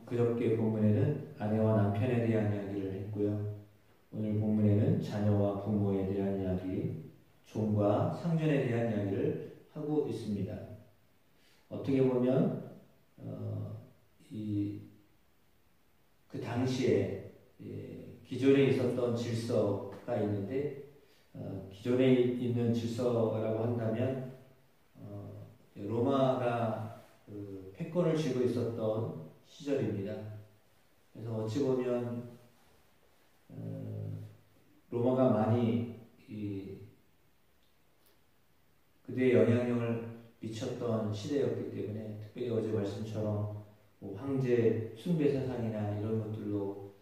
그저께 본문에는 아내와 남편에 대한 이야기를 했고요. 오늘 본문에는 자녀와 부모에 대한 이야기, 종과 상전에 대한 이야기를 하고 있습니다. 어떻게 보면 그 당시에 기존에 있었던 질서가 있는데 기존에 있는 질서라고 한다면 로마가 패권을 쥐고 있었던 시절입니다. 그래서 어찌 보면 로마가 많이 그대의 영향력을 미쳤던 시대였기 때문에 특별히 어제 말씀처럼 뭐 황제 숭배 사상이나 이런 것들로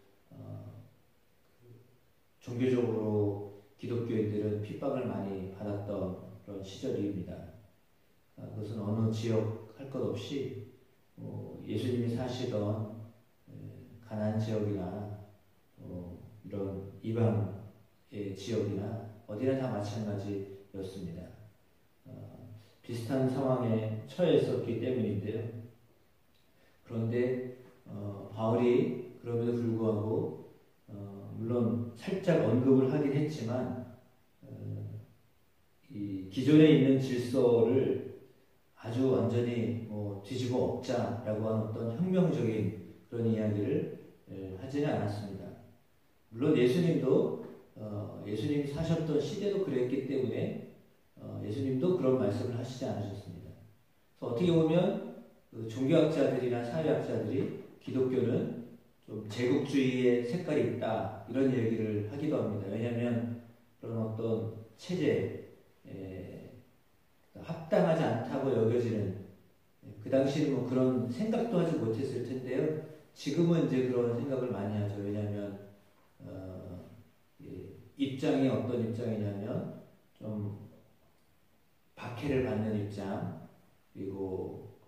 종교적으로 기독교인들은 핍박을 많이 받았던 그런 시절입니다. 그것은 어느 지역 할 것 없이 예수님이 사시던 가나안 지역이나 이런 이방의 지역이나 어디나 다 마찬가지였습니다. 비슷한 상황에 처해있었기 때문인데요. 그런데 바울이 그럼에도 불구하고 물론 살짝 언급을 하긴 했지만 이 기존에 있는 질서를 아주 완전히 뒤집어 엎자라고 하는 어떤 혁명적인 그런 이야기를 하지는 않았습니다. 물론 예수님도 예수님이 사셨던 시대도 그랬기 때문에 예수님도 그런 말씀을 하시지 않으셨습니다. 그래서 어떻게 보면 종교학자들이나 사회학자들이 기독교는 좀 제국주의의 색깔이 있다 이런 얘기를 하기도 합니다. 왜냐하면 그런 어떤 체제에 합당하지 않다고 여겨지는 그 당시에는 뭐 그런 생각도 하지 못했을 텐데요. 지금은 이제 그런 생각을 많이 하죠. 왜냐하면 입장이 어떤 입장이냐면 좀 박해를 받는 입장, 그리고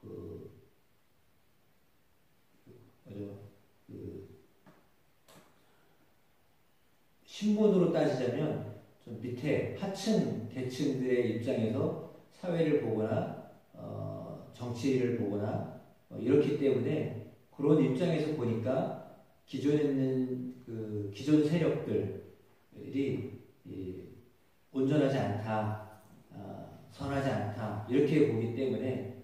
신분으로 따지자면 좀 밑에 하층 계층들의 입장에서 사회를 보거나 정치를 보거나 이렇기 때문에 그런 입장에서 보니까 기존에 있는 그 기존 세력들이 온전하지 않다, 선하지 않다 이렇게 보기 때문에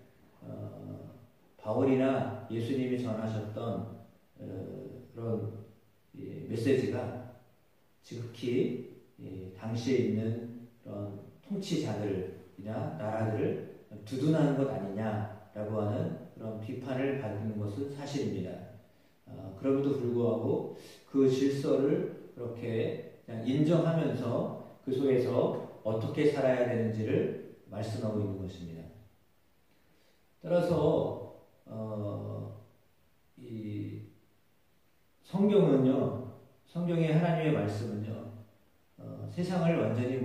바울이나 예수님이 전하셨던 그런 메시지가 지극히 당시에 있는 그런 통치자들이나 나라들을 두둔하는 것 아니냐라고 하는 그런 비판을 받는 것은 사실입니다. 그럼에도 불구하고 그 질서를 그렇게 그냥 인정하면서 그 속에서 어떻게 살아야 되는지를 말씀하고 있는 것입니다. 따라서 이 성경의 하나님의 말씀은요, 세상을 완전히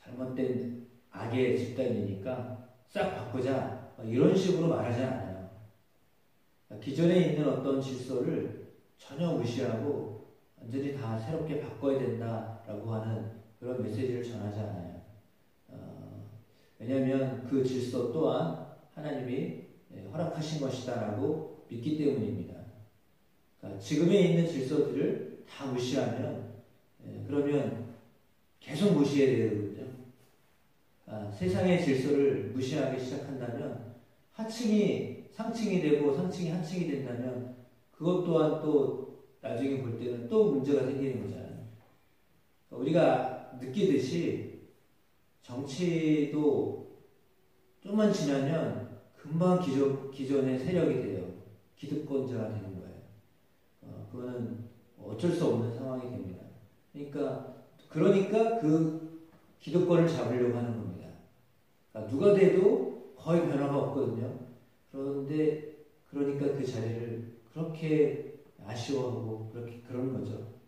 잘못된 악의 집단이니까 싹 바꾸자 이런 식으로 말하지 않아요. 기존에 있는 어떤 질서를 전혀 무시하고 완전히 다 새롭게 바꿔야 된다라고 하는 그런 메시지를 전하지 않아요. 왜냐하면 그 질서 또한 하나님이 허락하신 것이다라고 믿기 때문입니다. 그러니까 지금에 있는 질서들을 다 무시하면 그러면 계속 무시해야 되거든요. 세상의 질서를 무시하기 시작한다면 하층이 상층이 되고 상층이 하층이 된다면 그것 또한 또 나중에 볼 때는 또 문제가 생기는 거잖아요. 그러니까 우리가 느끼듯이 정치도 좀만 지나면 금방 기존의 세력이 돼요. 기득권자가 되는 거예요. 그거는 어쩔 수 없는 상황이 됩니다. 그러니까 그 기득권을 잡으려고 하는 겁니다. 그러니까 누가 돼도 거의 변화가 없거든요. 그러니까 그 자리를 그렇게 아쉬워하고 그런 거죠.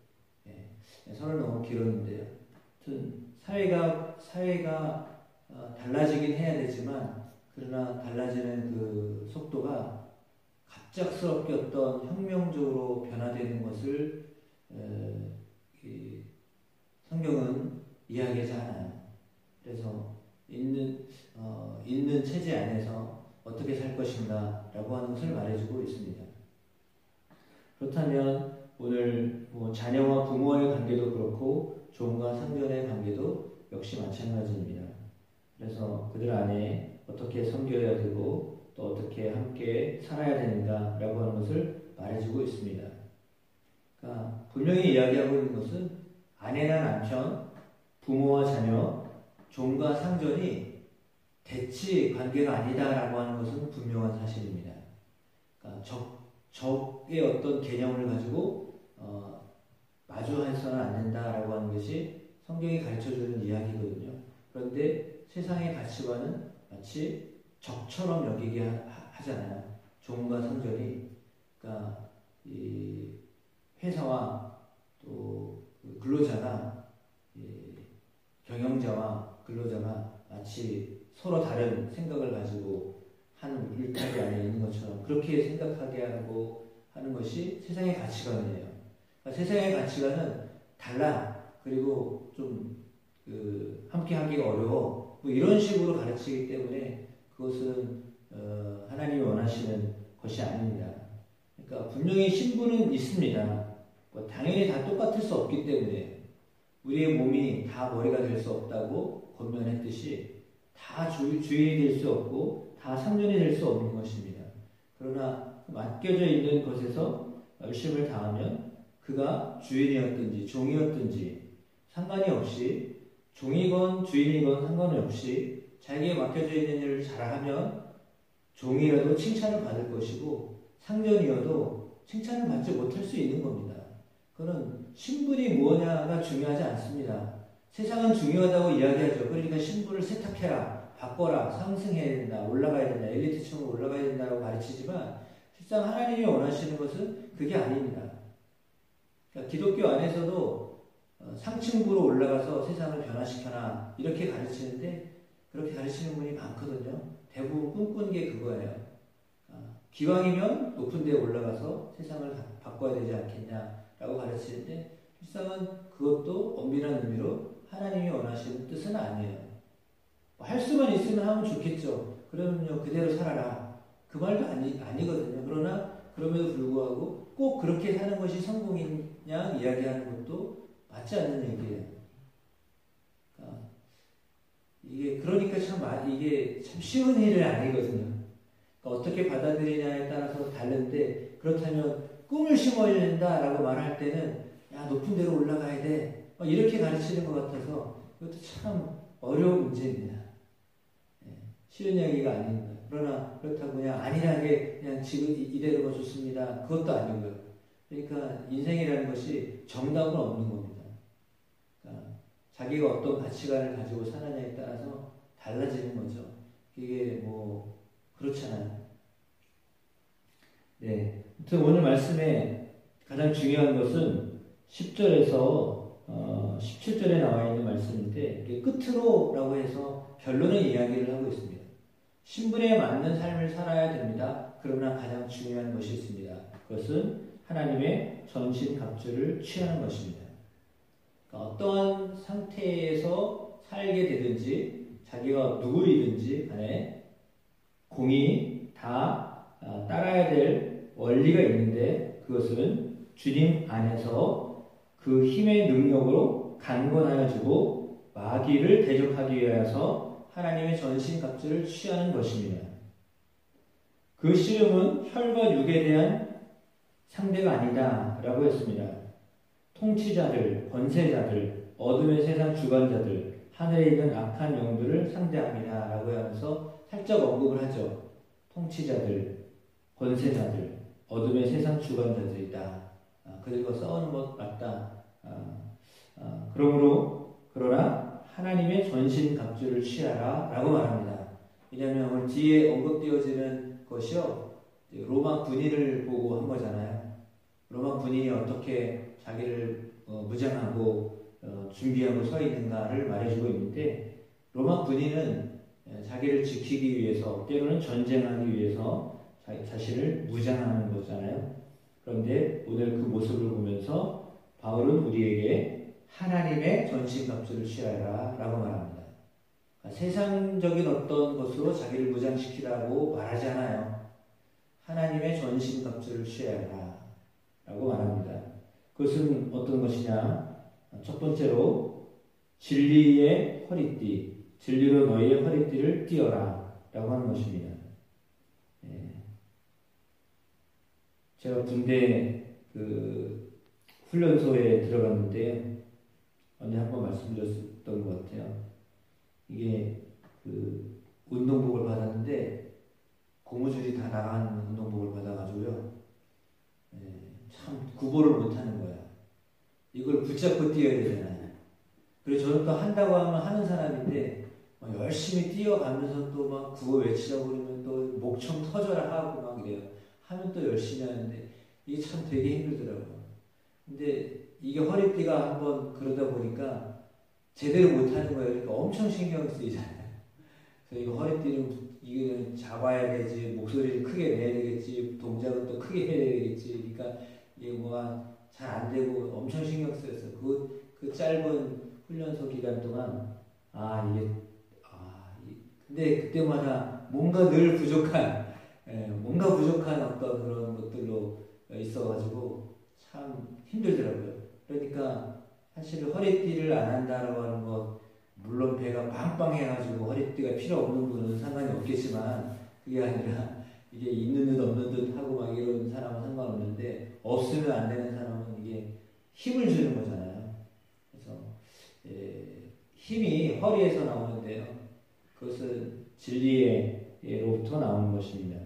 서로 너무 길었는데요. 아무튼 사회가 달라지긴 해야 되지만 그러나 달라지는 그 속도가 갑작스럽게 어떤 혁명적으로 변화되는 것을 성경은 이야기하지 않아요. 그래서 있는 체제 안에서 어떻게 살 것인가 라고 하는 것을 말해주고 있습니다. 그렇다면 오늘 자녀와 부모의 관계도 그렇고 종과 상전의 관계도 역시 마찬가지입니다. 그래서 그들 안에 어떻게 섬겨야 되고 또 어떻게 함께 살아야 되는가라고 하는 것을 말해주고 있습니다. 그러니까 분명히 이야기하고 있는 것은 아내나 남편, 부모와 자녀, 종과 상전이 대치 관계가 아니다라고 하는 것은 분명한 사실입니다. 그러니까 적의 어떤 개념을 가지고 마주해서는 안 된다라고 하는 것이 성경이 가르쳐주는 이야기거든요. 그런데 세상의 가치관은 마치 적처럼 여기게 하잖아요. 종과 상전이. 그러니까 이 회사와 또 근로자가 경영자와 근로자가 마치 서로 다른 생각을 가지고 한 울타리 안에 있는 것처럼 그렇게 생각하게 하고 하는 것이 세상의 가치관이에요. 그러니까 세상의 가치관은 달라. 그리고 좀 함께 하기가 어려워. 이런 식으로 가르치기 때문에 그것은 하나님이 원하시는 것이 아닙니다. 그러니까 분명히 신분은 있습니다. 당연히 다 똑같을 수 없기 때문에 우리의 몸이 다 머리가 될 수 없다고 권면했듯이 다 주인이 될 수 없고 다 상전이 될 수 없는 것입니다. 그러나 맡겨져 있는 것에서 열심을 다하면 그가 주인이었든지 종이었든지 상관이 없이 종이건 주인이건 상관이 없이 자기에게 맡겨져 있는 일을 잘하면 종이라도 칭찬을 받을 것이고 상전이어도 칭찬을 받지 못할 수 있는 겁니다. 그는 신분이 무엇냐가 중요하지 않습니다. 세상은 중요하다고 이야기하죠. 그러니까 신분을 세탁해라, 바꿔라, 상승해야 된다, 올라가야 된다, 엘리트층으로 올라가야 된다고 가르치지만 실상 하나님이 원하시는 것은 그게 아닙니다. 그러니까 기독교 안에서도 상층부로 올라가서 세상을 변화시켜라 이렇게 가르치는데 그렇게 가르치는 분이 많거든요. 대부분 꿈꾸는 게 그거예요. 기왕이면 높은 데에 올라가서 세상을 바꿔야 되지 않겠냐라고 가르치는데 실상은 그것도 엄밀한 의미로 하나님이 원하시는 뜻은 아니에요. 할 수만 있으면 하면 좋겠죠. 그러면요 그대로 살아라. 그 말도 아니거든요. 그러나 그럼에도 불구하고 꼭 그렇게 사는 것이 성공이냐 이야기하는 것도 맞지 않는 얘기예요. 그러니까 이게 참 쉬운 일은 아니거든요. 그러니까 어떻게 받아들이냐에 따라서 다른데 그렇다면 꿈을 심어야 된다라고 말할 때는 야 높은 데로 올라가야 돼 이렇게 가르치는 것 같아서 이것도 참 어려운 문제입니다. 쉬운 이야기가 아닙니다. 그러나 그렇다고 그냥 안일하게 그냥 지금 이대로가 좋습니다. 그것도 아니고요. 그러니까 인생이라는 것이 정답은 없는 겁니다. 그러니까 자기가 어떤 가치관을 가지고 사느냐에 따라서 달라지는 거죠. 이게 그렇잖아요. 네. 아무튼 오늘 말씀에 가장 중요한 것은 10절에서 17절에 나와 있는 말씀인데 이게 끝으로라고 해서 결론의 이야기를 하고 있습니다. 신분에 맞는 삶을 살아야 됩니다. 그러나 가장 중요한 것이 있습니다. 그것은 하나님의 전신갑주를 취하는 것입니다. 그러니까 어떠한 상태에서 살게 되든지 자기가 누구이든지 간에 공이 다 따라야 될 원리가 있는데 그것은 주님 안에서 그 힘의 능력으로 강건하여 주고 마귀를 대적하기 위하여서 하나님의 전신갑주를 취하는 것입니다. 그 씨름은 혈과 육에 대한 상대가 아니다 라고 했습니다. 통치자들, 권세자들, 어둠의 세상 주관자들, 하늘에 있는 악한 영들을 상대합니다 라고 하면서 살짝 언급을 하죠. 통치자들, 권세자들, 어둠의 세상 주관자들이다. 그들과 싸우는 것 맞다. 그러나 하나님의 전신갑주를 취하라 라고 말합니다. 왜냐하면 오늘 뒤에 언급되어지는 것이요 로마 군인을 보고 한 거잖아요. 로마 군인이 어떻게 자기를 무장하고 준비하고 서 있는가를 말해주고 있는데 로마 군인은 자기를 지키기 위해서 때로는 전쟁하기 위해서 자신을 무장하는 거잖아요. 그런데 오늘 그 모습을 보면서 바울은 우리에게 하나님의 전신갑주를 취하라 라고 말합니다. 세상적인 어떤 것으로 자기를 무장시키라고 말하지 않아요. 하나님의 전신갑주를 취해야 라고 말합니다. 그것은 어떤 것이냐? 첫 번째로 진리의 허리띠, 진리로 너희의 허리띠를 띄어라 라고 하는 것입니다. 제가 군대 훈련소에 들어갔는데 언제 한번 말씀드렸던 것 같아요. 이게 운동복을 받았는데 고무줄이 다 나간 운동복을 받아가지고요. 참 구보를 못하는 거야. 이걸 붙잡고 뛰어야 되잖아요. 그래서 저는 또 한다고 하면 하는 사람인데 열심히 뛰어가면서 또 막 구호 외치라고 그러면 또 목청 터져라 하고 막 이래요. 하면 또 열심히 하는데 이게 참 되게 힘들더라고요. 근데 이게 허리띠가 한번 그러다 보니까 제대로 못하는 거예요. 그러니까 엄청 신경 쓰이잖아요. 그래서 이거 허리띠는 이거는 잡아야 되지, 목소리를 크게 내야 되겠지, 동작은 또 크게 해야 되겠지. 그러니까 이게 뭐가 잘 안 되고 엄청 신경 쓰였어요. 그 짧은 훈련소 기간 동안 근데 그때마다 뭔가 늘 부족한 어떤 그런 것들로 있어가지고 참 힘들더라고요. 그러니까 사실 허리띠를 안 한다라고 하는 것, 물론 배가 빵빵해가지고 허리띠가 필요 없는 분은 상관이 없겠지만 그게 아니라 이게 있는 듯 없는 듯 하고 막 이런 사람은 상관없는데 없으면 안 되는 사람은 이게 힘을 주는 거잖아요. 그래서 힘이 허리에서 나오는데요. 그것은 진리로부터 나오는 것입니다.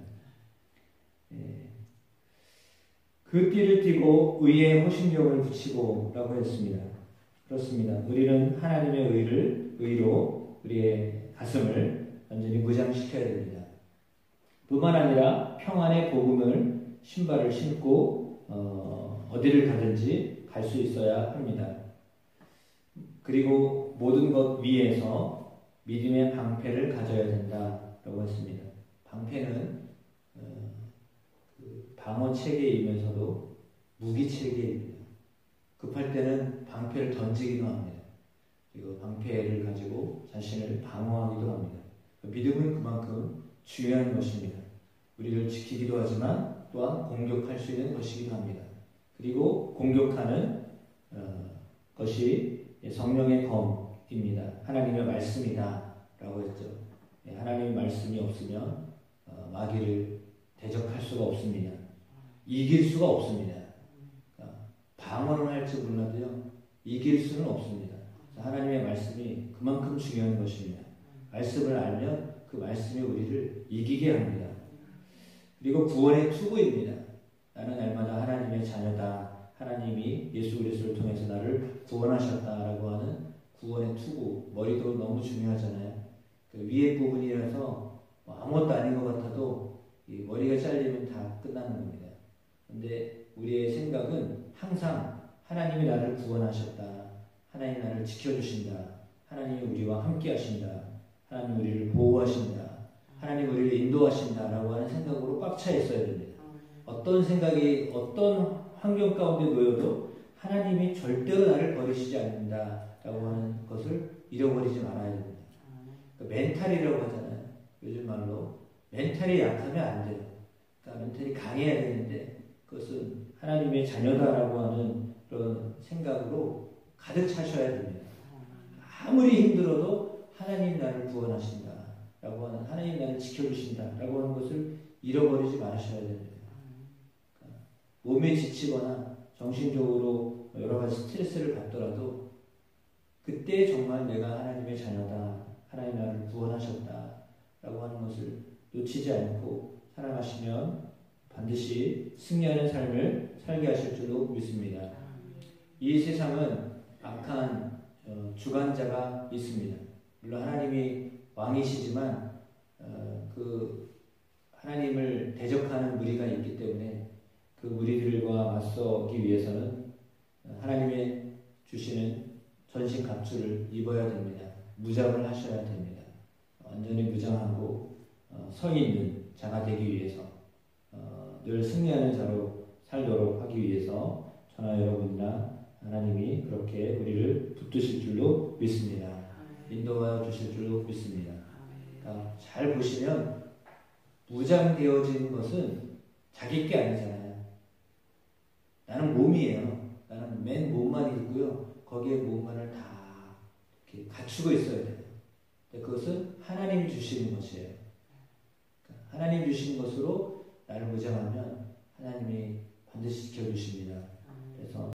그 띠를 띠고 의의 호신경을 붙이고 라고 했습니다. 그렇습니다. 우리는 하나님의 의로 우리의 가슴을 완전히 무장시켜야 됩니다. 뿐만 아니라 평안의 복음을 신발을 신고 어디를 가든지 갈 수 있어야 합니다. 그리고 모든 것 위에서 믿음의 방패를 가져야 된다라고 했습니다. 방패는 방어 체계이면서도 무기 체계입니다. 급할 때는 방패를 던지기도 합니다. 그리고 방패를 가지고 자신을 방어하기도 합니다. 믿음은 그만큼 중요한 것입니다. 우리를 지키기도 하지만 또한 공격할 수 있는 것이기도 합니다. 그리고 공격하는 것이 성령의 검입니다. 하나님의 말씀이다 라고 했죠. 하나님의 말씀이 없으면 마귀를 대적할 수가 없습니다. 이길 수가 없습니다. 방어는 할지 몰라도요, 이길 수는 없습니다. 하나님의 말씀이 그만큼 중요한 것입니다. 말씀을 알면 그 말씀이 우리를 이기게 합니다. 그리고 구원의 투구입니다. 나는 날마다 하나님의 자녀다. 하나님이 예수 그리스도를 통해서 나를 구원하셨다라고 하는 구원의 투구. 머리도 너무 중요하잖아요. 그 위에 부분이라서 아무것도 아닌 것 같아도 이 머리가 잘리면 다 끝나는 겁니다. 그런데 우리의 생각은 항상 하나님이 나를 구원하셨다. 하나님이 나를 지켜주신다. 하나님이 우리와 함께 하신다. 하나님이 우리를 보호하신다. 하나님이 우리를 인도하신다라고 하는 생각으로 꽉 차 있어야 됩니다. 어떤 생각이 어떤 환경 가운데 놓여도 하나님이 절대로 나를 버리시지 않는다라고 하는 것을 잃어버리지 말아야 됩니다. 그러니까 멘탈이라고 하잖아요. 요즘 말로 멘탈이 약하면 안 돼요. 그러니까 멘탈이 강해야 되는데 그것은 하나님의 자녀다라고 하는 그런 생각으로 가득 차셔야 됩니다. 아무리 힘들어도 하나님 나를 구원하신다 라고 하는, 하나님 나를 지켜주신다 라고 하는 것을 잃어버리지 마셔야 됩니다. 그러니까 몸이 지치거나 정신적으로 여러 가지 스트레스를 받더라도 그때 정말 내가 하나님의 자녀다, 하나님 나를 구원하셨다 라고 하는 것을 놓치지 않고 살아가시면 반드시 승리하는 삶을 살게 하실 줄로 믿습니다. 이 세상은 악한 주관자가 있습니다. 물론 하나님이 왕이시지만 그 하나님을 대적하는 무리가 있기 때문에 그 무리들과 맞서기 위해서는 하나님의 주시는 전신 갑주를 입어야 됩니다. 무장을 하셔야 됩니다. 완전히 무장하고 서 있는 자가 되기 위해서 늘 승리하는 자로 살도록 하기 위해서 저나 여러분이나 하나님이 그렇게 우리를 붙드실 줄로 믿습니다. 인도하여 주실 줄로 믿습니다. 그러니까 잘 보시면 무장되어지는 것은 자기 게 아니잖아요. 나는 몸이에요. 나는 맨 몸만 있고요. 거기에 몸만을 다 이렇게 갖추고 있어야 돼요. 근데 그것은 하나님이 주시는 것이에요. 그러니까 하나님 주시는 것으로 나를 무장하면 하나님이 반드시 지켜주십니다. 그래서